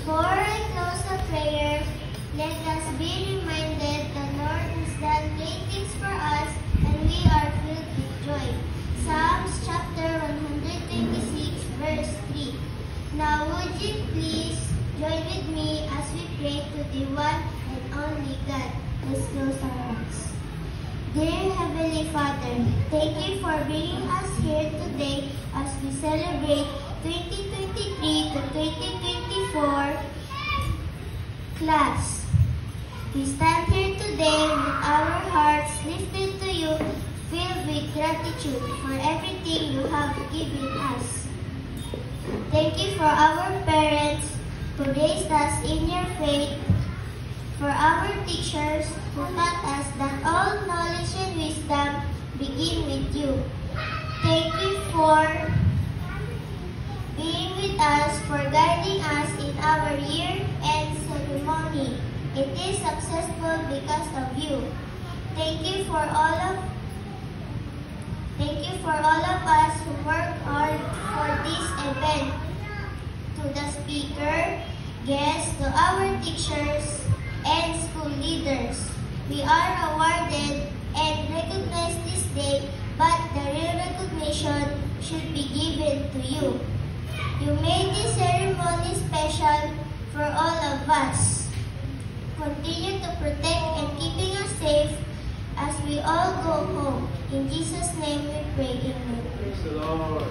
Before I close the prayer, let us be reminded the Lord has done great things for us and we are filled with joy. Psalms chapter 126 verse 3. Now would you please join with me as we pray to the one and only God. Let's close our eyes. Dear Heavenly Father, thank you for bringing us here today as we celebrate 2023 to 2024 class. We stand here today with our hearts lifted to you, filled with gratitude for everything you have given us. Thank you for our parents who raised us in your faith, for our teachers who taught us that all knowledge and wisdom begin with you. Thank you for being with us, for guiding us in our year-end ceremony. It is successful because of you. Thank you for all of us who work hard for this event. To the speaker, guests, to our teachers, and school leaders. We are awarded and recognized this day, but the real recognition should be given to you. You made this ceremony special for all of us. Continue to protect and keeping us safe as we all go home. In Jesus' name we pray. Amen. Praise the Lord.